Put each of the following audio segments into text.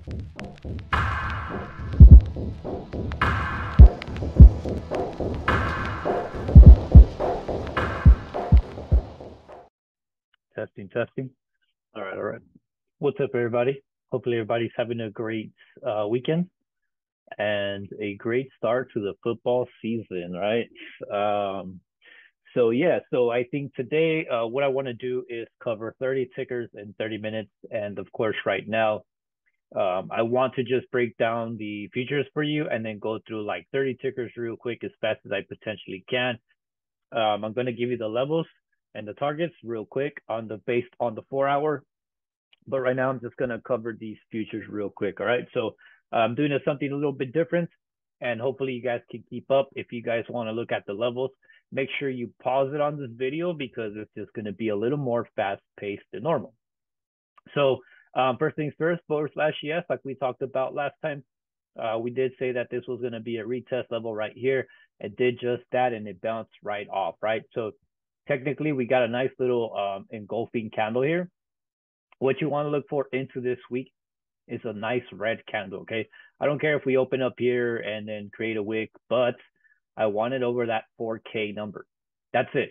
Testing, testing. All right, all right. What's up, everybody? Hopefully, everybody's having a great weekend and a great start to the football season, right? Um, so I think today, what I want to do is cover 30 tickers in 30 minutes. And of course, right now, I want to just break down the features for you and then go through like 30 tickers real quick as fast as I potentially can. I'm going to give you the levels and the targets real quick on the based on the 4 hour. But right now, I'm just going to cover these futures real quick. All right. So I'm doing something a little bit different. And hopefully you guys can keep up. If you guys want to look at the levels, make sure you pause it on this video because it's just going to be a little more fast paced than normal. So first things first, /ES, like we talked about last time. We did say that this was going to be a retest level right here. It did just that and it bounced right off, right? So technically we got a nice little engulfing candle here. What you want to look for into this week is a nice red candle, okay? I don't care if we open up here and then create a wick, but I want it over that 4K number. That's it.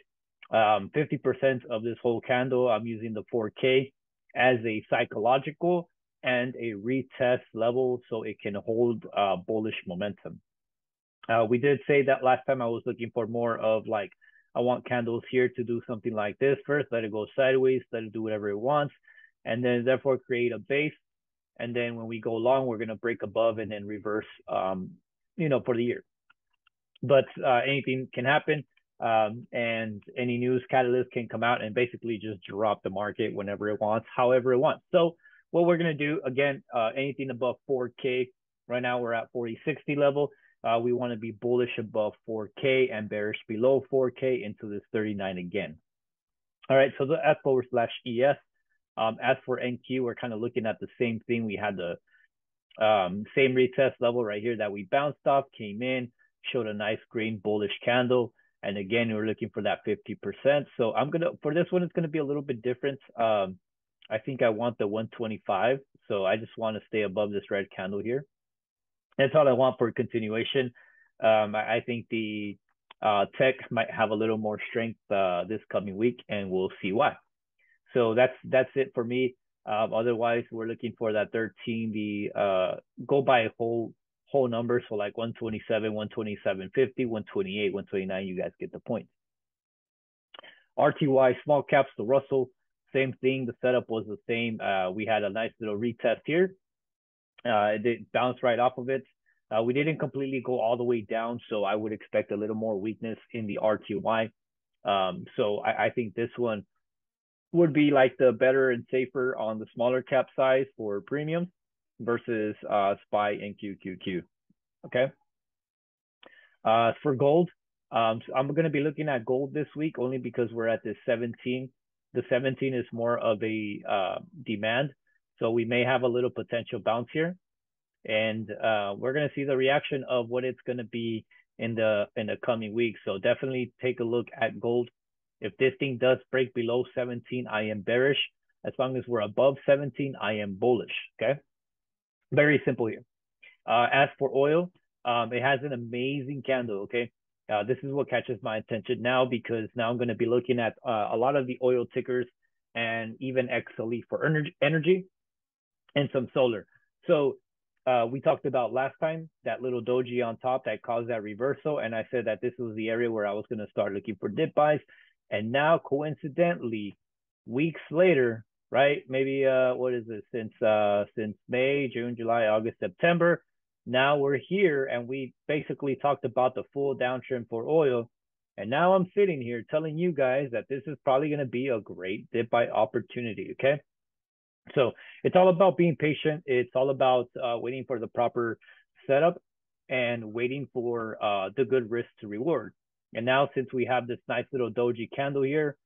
50% of this whole candle, I'm using the 4K as a psychological and a retest level so it can hold bullish momentum. We did say that last time I was looking for more of like, I want candles here to do something like this first, let it go sideways, let it do whatever it wants, and then therefore create a base. And then when we go long, we're going to break above and then reverse, for the year. But anything can happen. And any news catalyst can come out and basically just drop the market whenever it wants, however it wants. So what we're going to do, again, anything above 4K, right now we're at 4060 level. We want to be bullish above 4K and bearish below 4K into this 39 again. All right, so the F/ES. As for NQ, we're kind of looking at the same thing. We had the same retest level right here that we bounced off, came in, showed a nice green bullish candle. And again, we're looking for that 50%. So for this one, it's going to be a little bit different. I think I want the 125. So I just want to stay above this red candle here. That's all I want for continuation. I think the tech might have a little more strength this coming week, and we'll see why. So that's it for me. Otherwise, we're looking for that 13. Go by whole numbers, so like 127, 127.50, 128, 129. You guys get the point. RTY small caps, the Russell, same thing. The setup was the same. We had a nice little retest here. It did bounce right off of it. We didn't completely go all the way down, so I would expect a little more weakness in the RTY. So I think this one would be like the better and safer on the smaller cap size for premium versus SPY and QQQ. Okay. For gold, so I'm going to be looking at gold this week only because we're at this 17. The 17 is more of a demand, so we may have a little potential bounce here, and we're going to see the reaction of what it's going to be in the coming weeks. So definitely take a look at gold. If this thing does break below 17, I am bearish. As long as we're above 17, I am bullish. Okay. Very simple here. As for oil, it has an amazing candle. Okay. This is what catches my attention now because now I'm going to be looking at a lot of the oil tickers and even XLE for energy and some solar. So we talked about last time that little doji on top that caused that reversal. And I said that this was the area where I was going to start looking for dip buys. And now, coincidentally, weeks later, right? Maybe what is it? Since May, June, July, August, September. Now we're here, and we basically talked about the full downtrend for oil. And now I'm sitting here telling you guys that this is probably going to be a great dip buy opportunity. Okay. So it's all about being patient. It's all about waiting for the proper setup and waiting for the good risk to reward. And now, since we have this nice little doji candle here,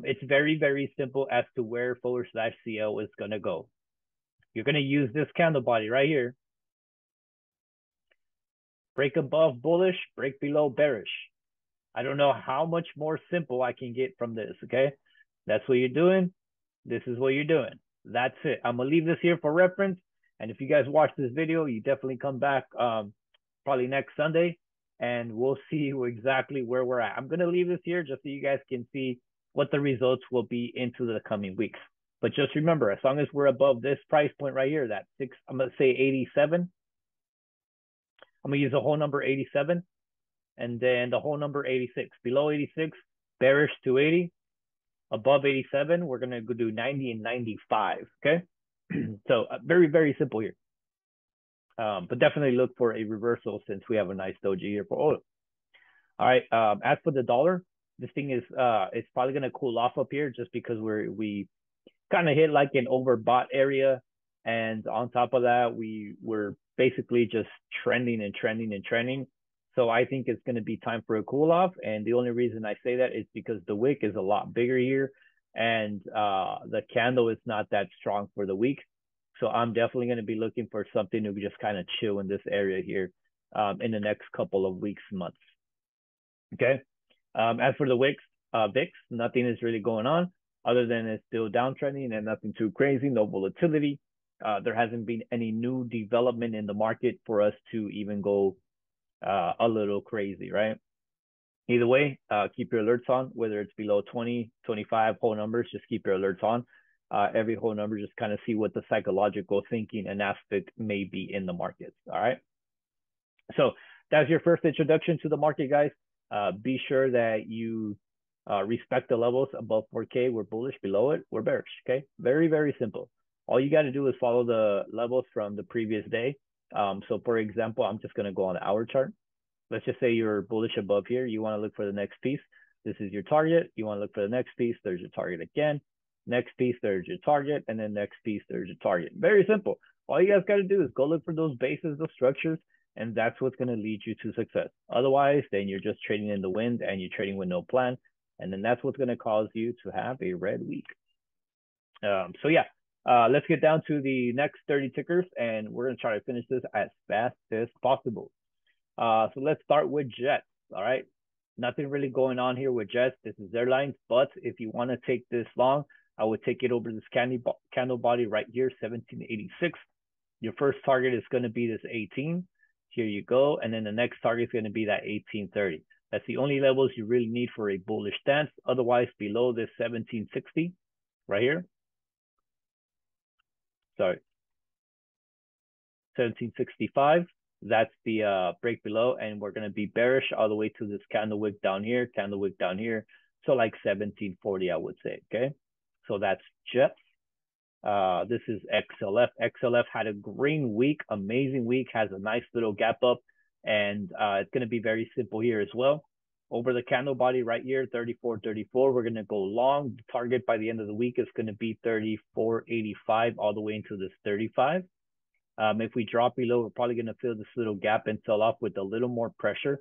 it's very, very simple as to where /CL is going to go. You're going to use this candle body right here. Break above bullish, break below bearish. I don't know how much more simple I can get from this, okay? That's what you're doing. This is what you're doing. That's it. I'm going to leave this here for reference. And if you guys watch this video, you definitely come back probably next Sunday, and we'll see exactly where we're at. I'm going to leave this here just so you guys can see what the results will be into the coming weeks. But just remember, as long as we're above this price point right here, that I'm going to say 87. I'm going to use the whole number 87 and then the whole number 86. Below 86, bearish to 80. Above 87, we're going to go do 90 and 95. Okay. So very, very simple here. But definitely look for a reversal since we have a nice doji here for oil. All right. As for the dollar, this thing is it's probably going to cool off up here just because we kind of hit like an overbought area, and on top of that, we're basically just trending and trending and trending. So I think it's going to be time for a cool off, and the only reason I say that is because the wick is a lot bigger here, and the candle is not that strong for the week. So I'm definitely going to be looking for something to just kind of chill in this area here in the next couple of weeks, months. Okay. As for the VIX, nothing is really going on other than it's still downtrending and nothing too crazy, no volatility. There hasn't been any new development in the market for us to even go a little crazy, right? Either way, keep your alerts on, whether it's below 20, 25 whole numbers, just keep your alerts on. Every whole number, just kind of see what the psychological thinking and aspect may be in the markets. All right. So that's your first introduction to the market, guys. Be sure that you respect the levels above 4K. We're bullish. Below it, we're bearish. Okay. Very, very simple. All you got to do is follow the levels from the previous day. So for example, I'm just going to go on the hour chart. Let's just say you're bullish above here. You want to look for the next piece. This is your target. You want to look for the next piece. There's your target again. Next piece, there's your target. And then next piece, there's your target. Very simple. All you guys got to do is go look for those bases, those structures, and that's what's going to lead you to success. Otherwise, then you're just trading in the wind and you're trading with no plan. And then that's what's going to cause you to have a red week. So yeah, let's get down to the next 30 tickers, and we're going to try to finish this as fast as possible. So let's start with Jets. All right. Nothing really going on here with Jets. This is airlines, but if you want to take this long, I would take it over this candle body right here, 1786. Your first target is going to be this 18. Here you go. And then the next target is going to be that 1830. That's the only levels you really need for a bullish stance. Otherwise, below this 1760 right here. Sorry. 1765. That's the break below. And we're going to be bearish all the way to this candle wick down here, candle wick down here. So like 1740, I would say. Okay. So that's Jets. This is XLF. XLF had a green week, amazing week, has a nice little gap up, and it's going to be very simple here as well. Over the candle body right here, 34.34, we're going to go long. The target by the end of the week is going to be 34.85 all the way into this 35. If we drop below, we're probably going to fill this little gap and sell off with a little more pressure.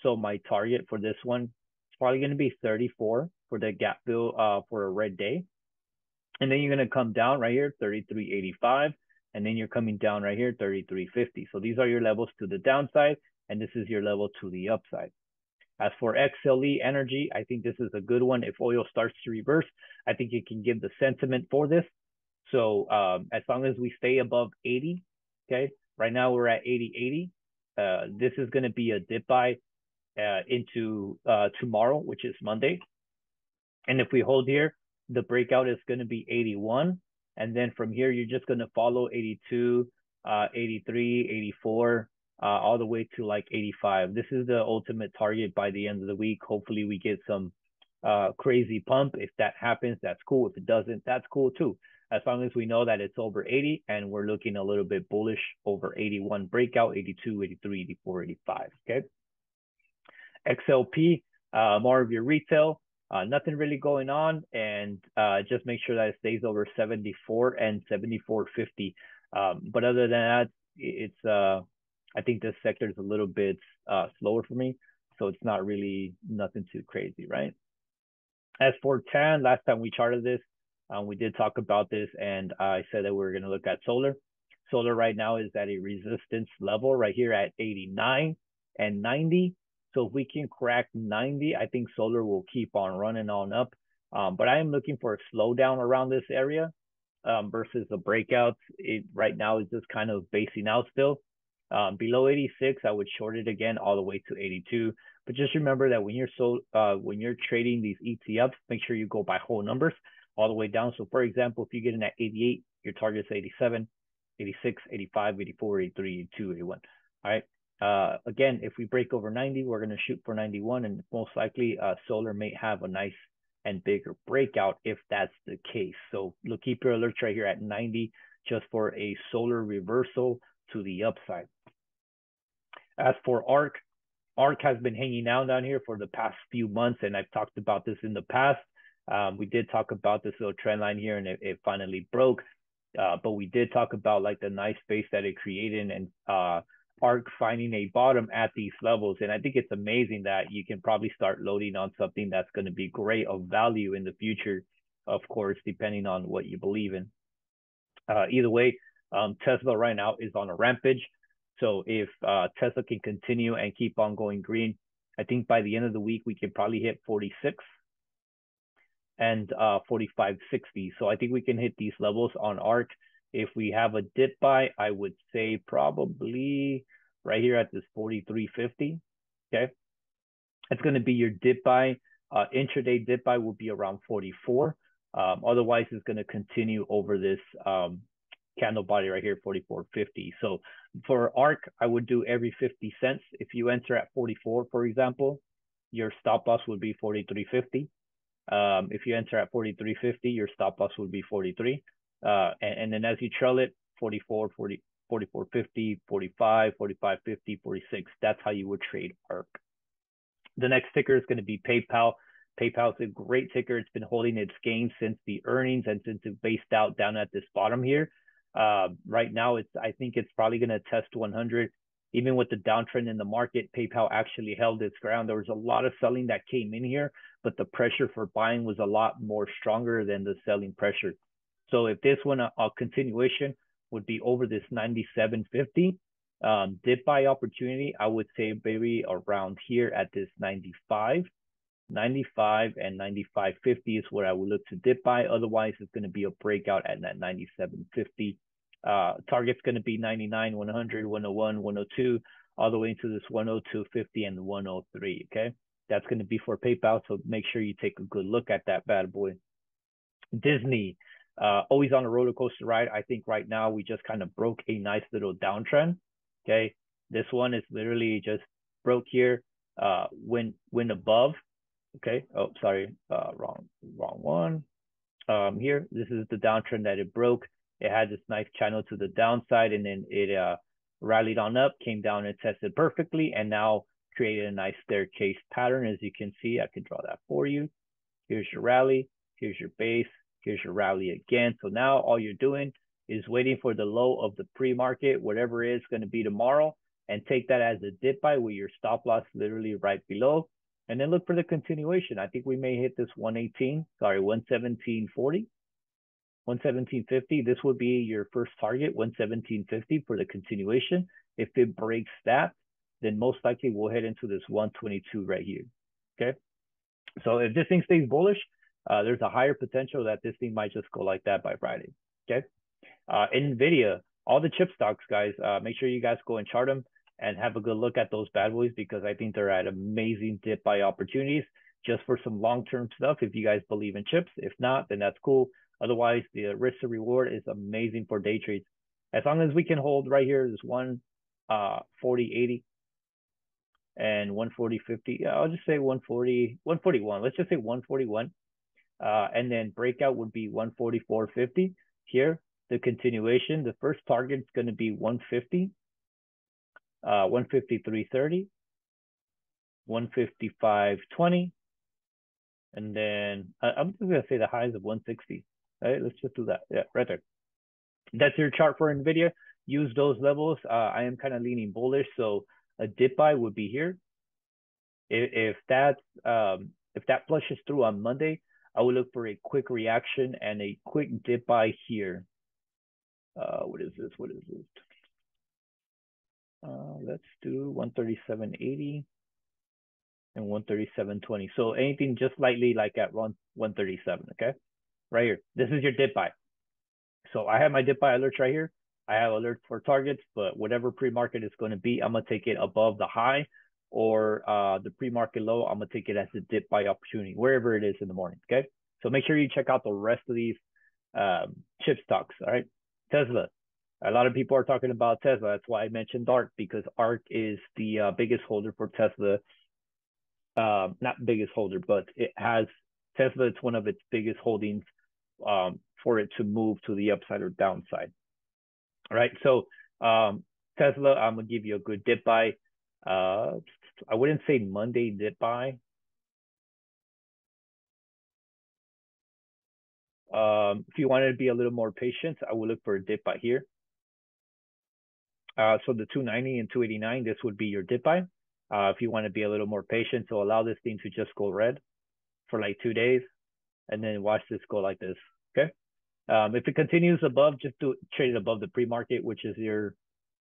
So my target for this one is probably going to be 34 for the gap fill for a red day. And then you're going to come down right here, 33.85. And then you're coming down right here, 33.50. So these are your levels to the downside. And this is your level to the upside. As for XLE energy, I think this is a good one. If oil starts to reverse, I think it can give the sentiment for this. So as long as we stay above 80, okay, right now we're at 80.80. This is going to be a dip buy into tomorrow, which is Monday. And if we hold here, the breakout is going to be 81. And then from here, you're just going to follow 82, 83, 84, all the way to like 85. This is the ultimate target by the end of the week. Hopefully we get some crazy pump. If that happens, that's cool. If it doesn't, that's cool too. As long as we know that it's over 80 and we're looking a little bit bullish over 81 breakout, 82, 83, 84, 85. Okay. XLP, more of your retail. Nothing really going on, and just make sure that it stays over 74 and 74.50. But other than that, it's I think this sector is a little bit slower for me, so it's not really nothing too crazy, right? As for TAN, last time we charted this, we did talk about this, and I said that we were going to look at solar. Solar right now is at a resistance level right here at 89 and 90. So if we can crack 90, I think solar will keep on running on up. But I am looking for a slowdown around this area. versus the breakouts. It right now is just kind of basing out still. Below 86, I would short it again all the way to 82. But just remember that when you're trading these ETFs, make sure you go by whole numbers all the way down. So for example, if you get in at 88, your target is 87, 86, 85, 84, 83, 82, 81. All right. Again, if we break over 90, we're going to shoot for 91, and most likely solar may have a nice and bigger breakout if that's the case. So look, keep your alerts right here at 90 just for a solar reversal to the upside. As for ARC has been hanging out down here for the past few months, and I've talked about this in the past. We did talk about this little trend line here, and it finally broke. But we did talk about like the nice space that it created, and ARC finding a bottom at these levels. And I think it's amazing that you can probably start loading on something that's going to be great of value in the future, of course, depending on what you believe in. Either way, Tesla right now is on a rampage. So if Tesla can continue and keep on going green, I think by the end of the week, we can probably hit 46 and 45.60. So I think we can hit these levels on ARC. If we have a dip buy, I would say probably right here at this 43.50. Okay. It's going to be your dip buy. Intraday dip buy will be around 44. Otherwise, it's going to continue over this candle body right here, 44.50. So for ARC, I would do every 50 cents. If you enter at 44, for example, your stop loss would be 43.50. If you enter at 43.50, your stop loss would be 43. And then as you trail it, 44, 40, 44.50, 45, 45.50, 46. That's how you would trade ARC. The next ticker is going to be PayPal. PayPal is a great ticker. It's been holding its gains since the earnings and since it based out down at this bottom here. Right now, I think it's probably going to test 100. Even with the downtrend in the market, PayPal actually held its ground. There was a lot of selling that came in here, but the pressure for buying was a lot more stronger than the selling pressure. So if this one, a continuation would be over this 97.50. Dip buy opportunity, I would say maybe around here at this 95 and 95.50 is where I would look to dip buy. Otherwise, it's going to be a breakout at that 97.50. Target's going to be 99, 100, 101, 102, all the way into this 102.50 and 103. Okay, that's going to be for PayPal. So make sure you take a good look at that bad boy. Disney, always on a roller coaster ride. I think right now we just kind of broke a nice little downtrend. Okay, this one is literally just broke here, went above. Okay, oh sorry, wrong one. Here, this is the downtrend that it broke. It had this nice channel to the downside, and then it rallied on up, came down and tested perfectly, and now created a nice staircase pattern. As you can see, I can draw that for you. Here's your rally, here's your base, here's your rally again. So now all you're doing is waiting for the low of the pre-market, whatever it is going to be tomorrow, and take that as a dip buy with your stop loss literally right below. And then look for the continuation. I think we may hit this 117.40, 117.50. This would be your first target, 117.50 for the continuation. If it breaks that, then most likely we'll head into this 122 right here. Okay. So if this thing stays bullish, there's a higher potential that this thing might just go like that by Friday. Okay. NVIDIA, all the chip stocks, guys, make sure you guys go and chart them and have a good look at those bad boys, because I think they're at amazing dip buy opportunities just for some long-term stuff if you guys believe in chips. If not, then that's cool. Otherwise, the risk to reward is amazing for day trades. As long as we can hold right here, this 140.80 and 140.50. Yeah, I'll just say 140, 141. Let's just say 141. And then breakout would be 144.50. Here, the continuation, the first target is going to be 150. 153.30, 155.20, and then I'm just gonna say the highs of 160. Right, let's just do that. Yeah, right there. That's your chart for NVIDIA. Use those levels. I am kind of leaning bullish, so a dip buy would be here. If that flushes through on Monday, I would look for a quick reaction and a quick dip buy here. What is this? What is this? Let's do 137.80 and 137.20. So anything just slightly like at 137, okay? Right here. This is your dip buy. So I have my dip buy alerts right here. I have alerts for targets, but whatever pre-market is going to be, I'm going to take it above the high or the pre-market low. I'm going to take it as a dip buy opportunity, wherever it is in the morning. Okay. So make sure you check out the rest of these chip stocks. All right. Tesla. A lot of people are talking about Tesla. That's why I mentioned ARK, because ARK is the biggest holder for Tesla. Not biggest holder, but it has Tesla. It's one of its biggest holdings for it to move to the upside or downside. All right. So Tesla, I'm gonna give you a good dip buy. I wouldn't say Monday dip buy. If you wanted to be a little more patient, I would look for a dip buy here. So the 290 and 289, this would be your dip buy. If you want to be a little more patient, so allow this thing to just go red for like 2 days, and then watch this go like this. Okay. If it continues above, just trade it above the pre-market, which is your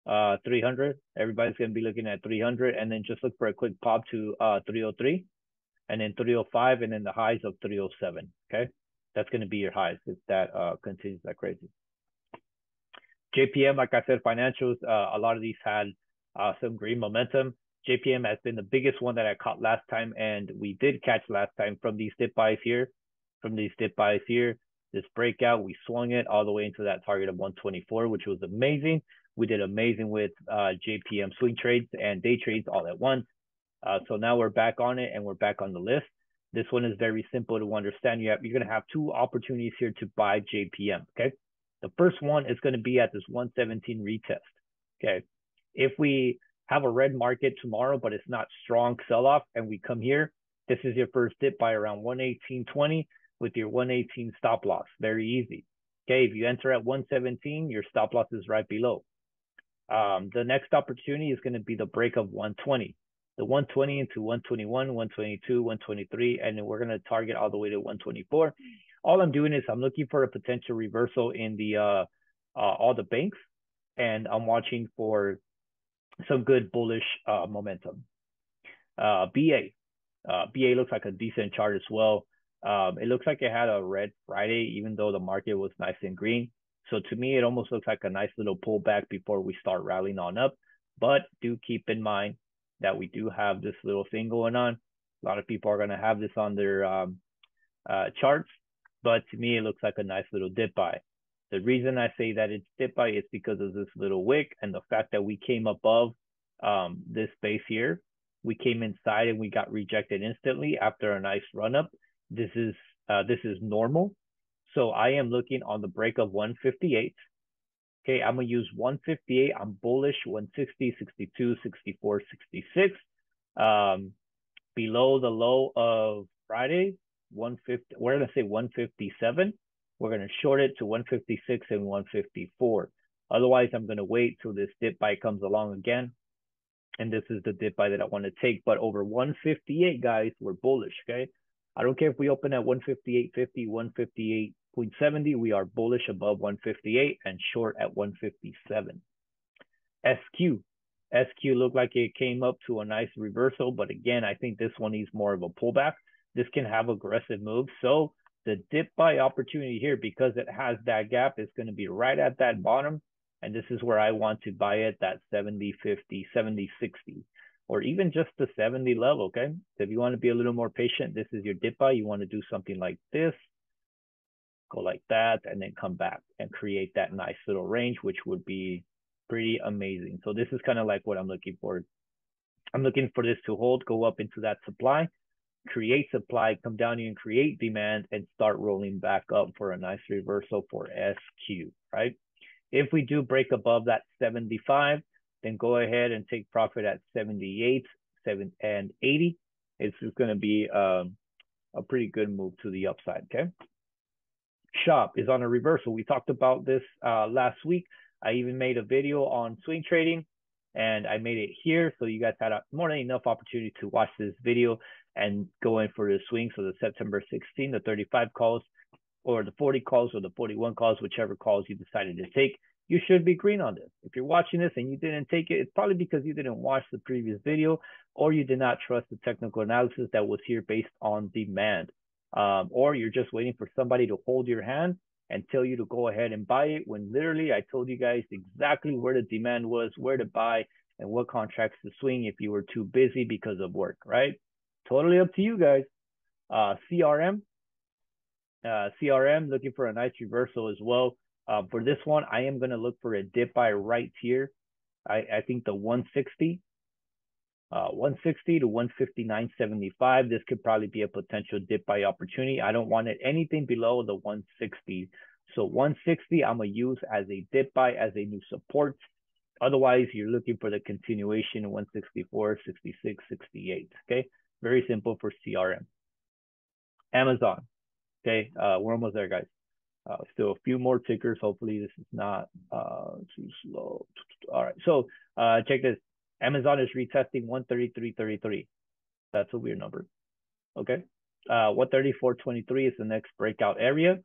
300. Everybody's going to be looking at 300, and then just look for a quick pop to 303, and then 305, and then the highs of 307. Okay. That's going to be your highs if that continues that crazy. JPM, like I said, financials, a lot of these had some green momentum. JPM has been the biggest one that I caught last time, and we did catch last time from these dip buys here. This breakout, we swung it all the way into that target of 124, which was amazing. We did amazing with JPM swing trades and day trades all at once. So now we're back on it, and we're back on the list. This one is very simple to understand. You're going to have two opportunities here to buy JPM, okay? The first one is going to be at this 117 retest, okay? If we have a red market tomorrow, but it's not strong sell-off, and we come here, this is your first dip by around 118.20 with your 118 stop loss. Very easy. Okay, if you enter at 117, your stop loss is right below. The next opportunity is going to be the break of 120. The 120 into 121, 122, 123, and then we're going to target all the way to 124. All I'm doing is I'm looking for a potential reversal in the all the banks, and I'm watching for some good bullish momentum. BA looks like a decent chart as well. It looks like it had a red Friday, even though the market was nice and green. So to me, it almost looks like a nice little pullback before we start rallying on up. But do keep in mind that we do have this little thing going on. A lot of people are going to have this on their charts, but to me, it looks like a nice little dip buy. The reason I say that it's dip buy is because of this little wick and the fact that we came above this base here. We came inside and we got rejected instantly after a nice run up. This is normal. So I am looking on the break of 158. Okay, I'm going to use 158. I'm bullish 160, 62, 64, 66. Below the low of Friday, 150. We're going to say 157. We're going to short it to 156 and 154. Otherwise, I'm going to wait till this dip buy comes along again. And this is the dip buy that I want to take. But over 158, guys, we're bullish, okay? I don't care if we open at 158.50, 158.70. We are bullish above 158 and short at 157. SQ looked like it came up to a nice reversal, but again, I think this one needs more of a pullback. This can have aggressive moves. So the dip buy opportunity here, because it has that gap, is going to be right at that bottom. And this is where I want to buy it, that 70, 50, 70, 60, or even just the 70 level, okay? So if you want to be a little more patient, this is your dip buy. You want to do something like this, go like that, and then come back and create that nice little range, which would be pretty amazing. So this is kind of like what I'm looking for. I'm looking for this to hold, go up into that supply, create supply, come down here and create demand, and start rolling back up for a nice reversal for SQ, right? If we do break above that 75, then go ahead and take profit at 78, 7, and 80. It's going to be a pretty good move to the upside, okay? Shop is on a reversal. We talked about this last week. I even made a video on swing trading, and I made it here. So you guys had more than enough opportunity to watch this video and go in for the swing. So the September 16, the 35 calls, or the 40 calls, or the 41 calls, whichever calls you decided to take, you should be green on this. If you're watching this and you didn't take it, it's probably because you didn't watch the previous video, or you did not trust the technical analysis that was here based on demand. Or you're just waiting for somebody to hold your hand and tell you to go ahead and buy it when literally I told you guys exactly where the demand was, where to buy, and what contracts to swing if you were too busy because of work, right? Totally up to you guys. CRM, looking for a nice reversal as well. For this one, I am going to look for a dip buy right here. I think the 160 to 159.75. This could probably be a potential dip buy opportunity. I don't want it anything below the 160. So 160, I'm going to use as a dip buy, as a new support. Otherwise, you're looking for the continuation 164, 66, 68. Okay. Very simple for CRM. Amazon. Okay. We're almost there, guys. Still a few more tickers. Hopefully this is not too slow. All right. So check this. Amazon is retesting 133.33. That's a weird number. Okay. 134.23 is the next breakout area.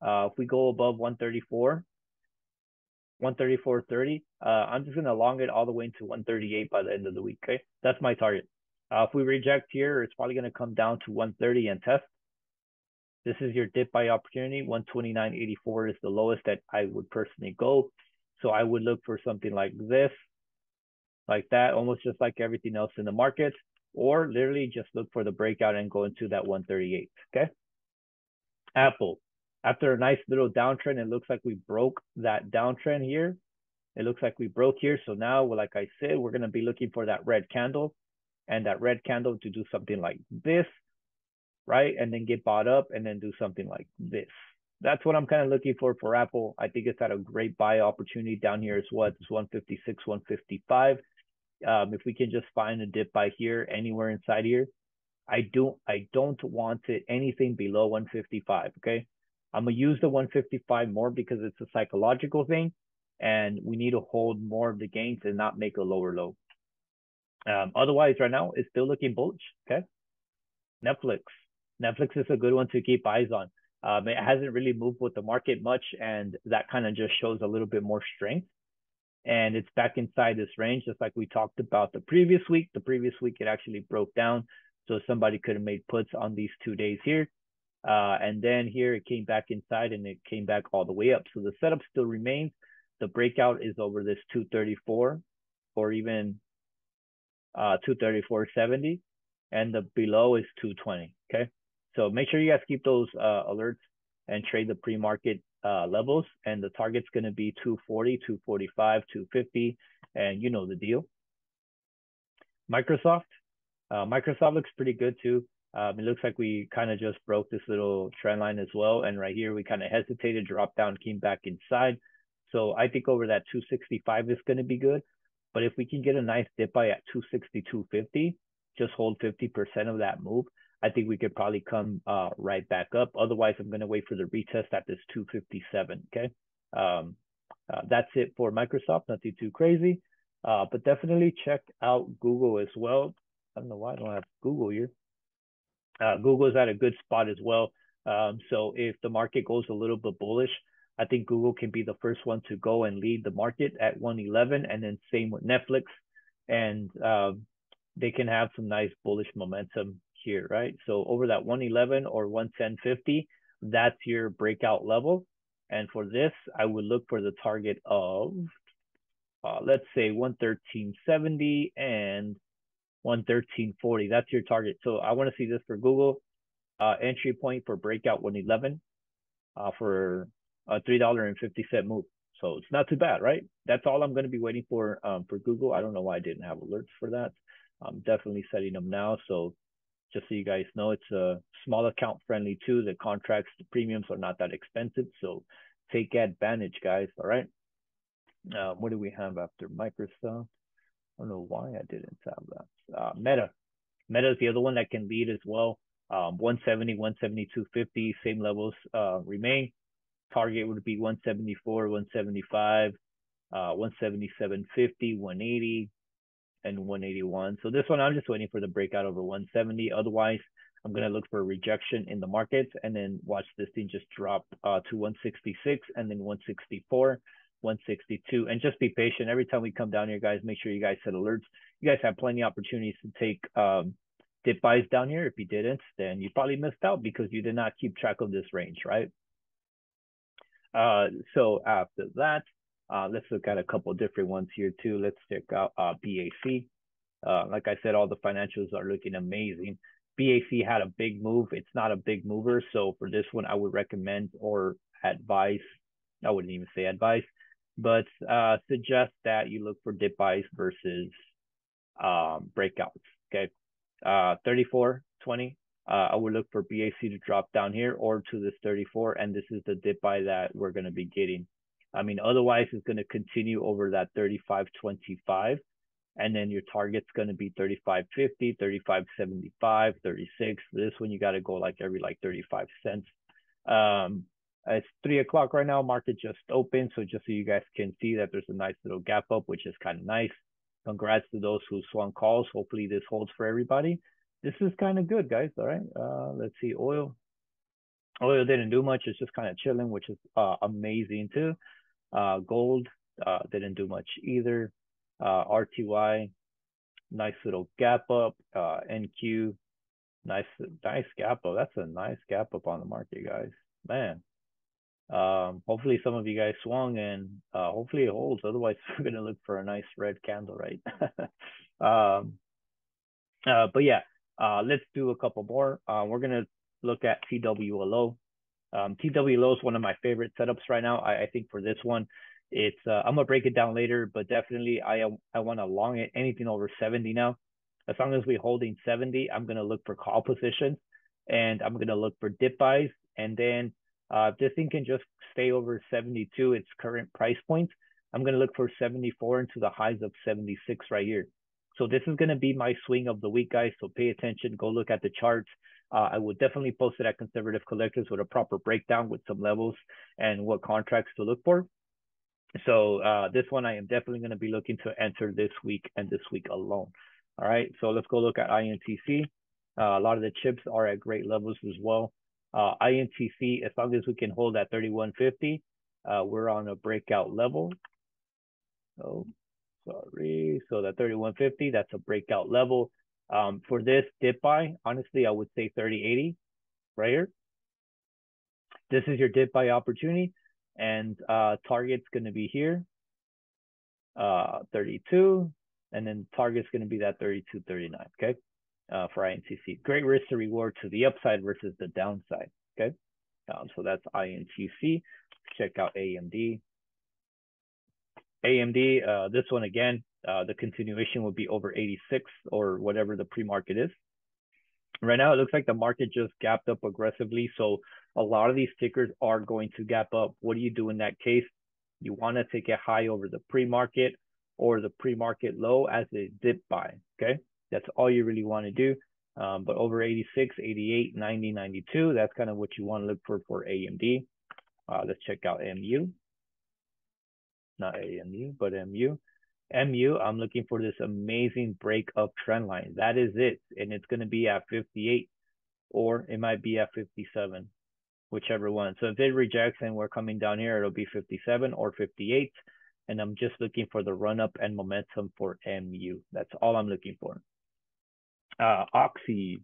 If we go above 134.30, I'm just going to long it all the way into 138 by the end of the week. Okay. That's my target. If we reject here, it's probably going to come down to 130 and test. This is your dip buy opportunity. 129.84 is the lowest that I would personally go. So I would look for something like this, like that, almost just like everything else in the market, or literally just look for the breakout and go into that 138. Okay. Apple, after a nice little downtrend, it looks like we broke that downtrend here. It looks like we broke here. So now, like I said, we're going to be looking for that red candle, and that red candle to do something like this, right? And then get bought up and then do something like this. That's what I'm kind of looking for Apple. I think it's at a great buy opportunity down here as well. It's 156, 155. If we can just find a dip buy here, anywhere inside here, I don't want it anything below 155. Okay. I'm going to use the 155 more because it's a psychological thing, and we need to hold more of the gains and not make a lower low. Otherwise, right now, it's still looking bullish. Okay. Netflix is a good one to keep eyes on. It hasn't really moved with the market much, and that kind of just shows a little bit more strength. And it's back inside this range, just like we talked about the previous week. The previous week, it actually broke down. So somebody could have made puts on these 2 days here. And then here it came back inside and it came back all the way up. So the setup still remains. The breakout is over this 234 or even 234.70. And the below is 220. Okay. So make sure you guys keep those alerts and trade the pre-market levels. And the target's going to be 240, 245, 250. And you know the deal. Microsoft looks pretty good too. It looks like we kind of just broke this little trend line as well. And right here, we kind of hesitated, dropped down, came back inside. So I think over that 265 is going to be good. But if we can get a nice dip buy at 260, 250, just hold 50% of that move, I think we could probably come right back up. Otherwise, I'm going to wait for the retest at this 257. Okay. That's it for Microsoft. Nothing too crazy. But definitely check out Google as well. I don't know why I don't have Google here. Google is at a good spot as well. So if the market goes a little bit bullish, I think Google can be the first one to go and lead the market at 111, and then same with Netflix. And they can have some nice bullish momentum here, right? So over that 111 or 110.50, that's your breakout level. And for this, I would look for the target of, let's say 113.70 and 113.40. That's your target. So I want to see this for Google. Entry point for breakout 111 for a $3.50 move. So it's not too bad, right? That's all I'm going to be waiting for Google. I don't know why I didn't have alerts for that. I'm definitely setting them now. So just so you guys know, it's a small account friendly too. The contracts, the premiums are not that expensive. So take advantage, guys. All right. What do we have after Microsoft? I don't know why I didn't have that. Meta is the other one that can lead as well. 170, 172.50, same levels remain. Target would be 174, 175, 177.50, 180, and 181. So this one, I'm just waiting for the breakout over 170. Otherwise, I'm going to look for a rejection in the markets and then watch this thing just drop to 166 and then 164, 162. And just be patient. Every time we come down here, guys, make sure you guys set alerts. You guys have plenty of opportunities to take dip buys down here. If you didn't, then you probably missed out because you did not keep track of this range, right? So after that, let's look at a couple different ones here too. Let's check out BAC. Like I said, all the financials are looking amazing. BAC had a big move. It's not a big mover. So for this one, I would recommend or advise, I wouldn't even say advice, but suggest that you look for dip buys versus breakouts. Okay. 34.20. I would look for BAC to drop down here or to this 34. And this is the dip buy that we're going to be getting. I mean, otherwise it's going to continue over that 35.25. And then your target's going to be 35.50, 35.75, 36. This one you got to go like every like 35 cents. It's 3 o'clock right now. Market just opened. So just so you guys can see that there's a nice little gap up, which is kind of nice. Congrats to those who swung calls. Hopefully this holds for everybody. This is kind of good, guys. All right. Let's see. Oil didn't do much. It's just kind of chilling, which is amazing too. Gold didn't do much either. RTY, nice little gap up. NQ, nice gap up. That's a nice gap up on the market, guys. Man. Hopefully some of you guys swung and hopefully it holds. Otherwise, we're gonna look for a nice red candle, right? But yeah, let's do a couple more. We're gonna look at TWLO. TWLO is one of my favorite setups right now. I think for this one, it's I'm gonna break it down later, but definitely I want to long it anything over 70 now. As long as we're holding 70, I'm gonna look for call positions and I'm gonna look for dip buys. And then if this thing can just stay over 72, its current price points, I'm gonna look for 74 into the highs of 76 right here. So this is gonna be my swing of the week, guys. So pay attention, go look at the charts. I would definitely post it at Conservative Collectors with a proper breakdown with some levels and what contracts to look for. So this one I am definitely going to be looking to enter this week and this week alone. All right, so let's go look at INTC. A lot of the chips are at great levels as well. INTC, as long as we can hold at 3150, we're on a breakout level. Oh, sorry. So that 3150, that's a breakout level. For this dip buy, honestly, I would say 3080 right here. This is your dip buy opportunity, and target's going to be here, 32, and then target's going to be that 32.39. Okay, for INTC. Great risk to reward to the upside versus the downside. Okay, so that's INTC. Check out AMD. AMD, this one again, the continuation would be over 86 or whatever the pre-market is. Right now, it looks like the market just gapped up aggressively. So a lot of these tickers are going to gap up. What do you do in that case? You want to take a high over the pre-market or the pre-market low as a dip buy. Okay, that's all you really want to do. But over 86, 88, 90, 92, that's kind of what you want to look for AMD. Let's check out MU. Not AMU, but MU. MU, I'm looking for this amazing break up trend line. That is it. And it's going to be at 58 or it might be at 57, whichever one. So if it rejects and we're coming down here, it'll be 57 or 58. And I'm just looking for the run up and momentum for MU. That's all I'm looking for. Oxy.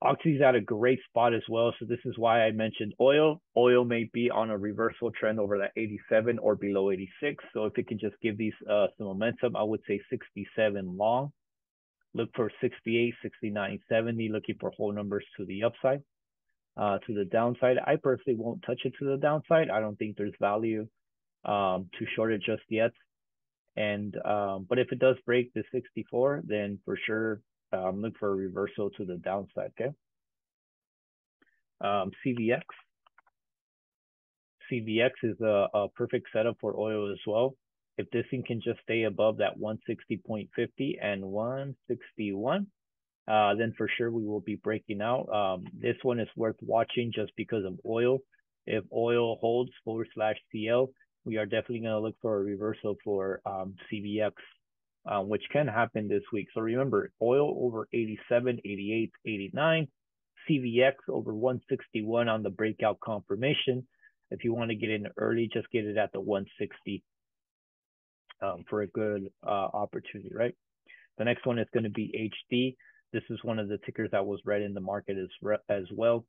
Oxy's at a great spot as well. So this is why I mentioned oil. Oil may be on a reversal trend over that 87 or below 86. So if it can just give these some momentum, I would say 67 long. Look for 68, 69, 70, looking for whole numbers to the upside. To the downside, I personally won't touch it to the downside. I don't think there's value to short it just yet. And but if it does break the 64, then for sure look for a reversal to the downside. Okay. CVX. CVX is a perfect setup for oil as well. If this thing can just stay above that 160.50 and 161, then for sure we will be breaking out. This one is worth watching just because of oil. If oil holds /CL, we are definitely going to look for a reversal for CVX, which can happen this week. So remember, oil over 87, 88, 89, CVX over 161 on the breakout confirmation. If you want to get in early, just get it at the 160 for a good opportunity, right? The next one is going to be HD. This is one of the tickers that was read in the market as well.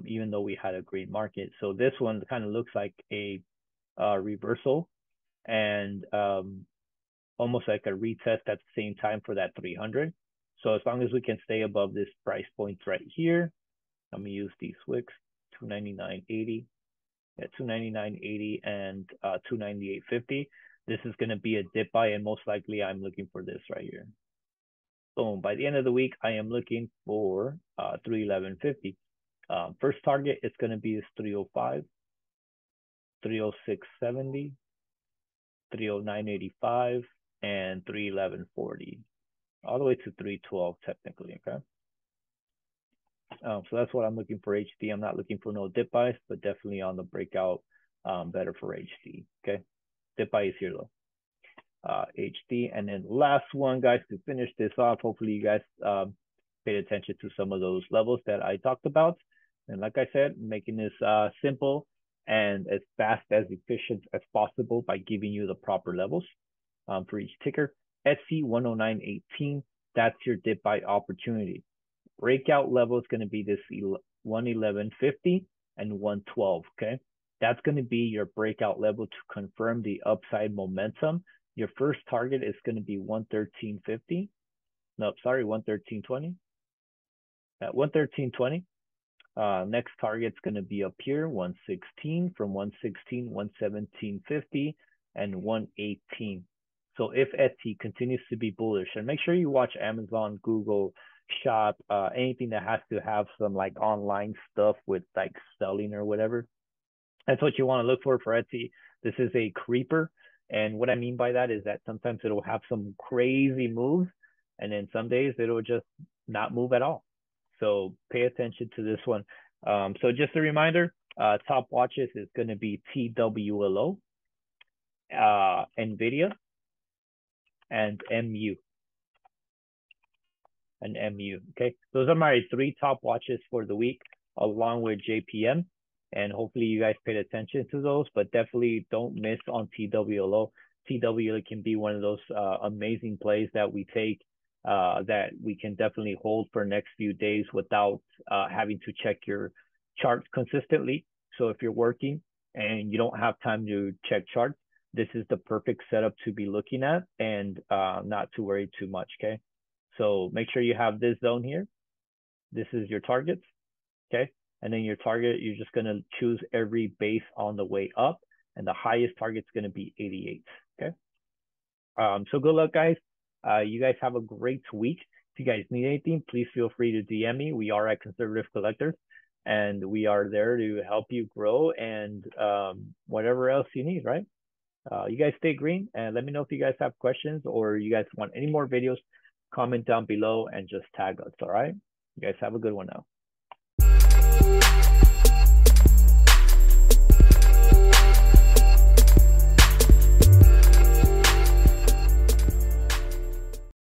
even though we had a great market. So this one kind of looks like a reversal and almost like a retest at the same time for that 300. So as long as we can stay above this price point right here, I'm gonna use these wicks, 299.80, yeah, 299.80 and 298.50. This is gonna be a dip buy, and most likely I'm looking for this right here. Boom. By the end of the week, I am looking for 311.50. First target is gonna be this 305, 306.70, 309.85, and 311.40, all the way to 312 technically, okay? So that's what I'm looking for HD. I'm not looking for no dip buys, but definitely on the breakout, better for HD, okay? Dip buy is here though. HD, and then last one, guys, to finish this off, hopefully you guys paid attention to some of those levels that I talked about. And like I said, making this simple and as fast as efficient as possible by giving you the proper levels for each ticker. Etsy 109.18, that's your dip buy opportunity. Breakout level is going to be this 111.50 and 112, okay? That's going to be your breakout level to confirm the upside momentum. Your first target is going to be 113.50. No, sorry, 113.20. At 113.20. Next target's going to be up here, 116. From 116, 117.50, and 118. So if Etsy continues to be bullish, and make sure you watch Amazon, Google, Shop, anything that has to have some like online stuff with like selling or whatever. That's what you want to look for Etsy. This is a creeper. And what I mean by that is that sometimes it'll have some crazy moves, and then some days it'll just not move at all. So pay attention to this one. So just a reminder, top watches is going to be TWLO, NVIDIA, and MU. Okay, those are my 3 top watches for the week, along with JPM, and hopefully you guys paid attention to those, but definitely don't miss on TWLO. TWLO can be one of those amazing plays that we take that we can definitely hold for next few days without having to check your charts consistently. So if you're working and you don't have time to check charts, this is the perfect setup to be looking at and not to worry too much, okay? So make sure you have this zone here. This is your targets, okay? And then your target, you're just gonna choose every base on the way up, and the highest target's gonna be 88, okay? So good luck, guys. You guys have a great week. If you guys need anything, please feel free to DM me. We are at Conservative Collectors, and we are there to help you grow and whatever else you need, right? You guys stay green, and let me know if you guys have questions or you guys want any more videos. Comment down below and just tag us, all right? You guys have a good one now.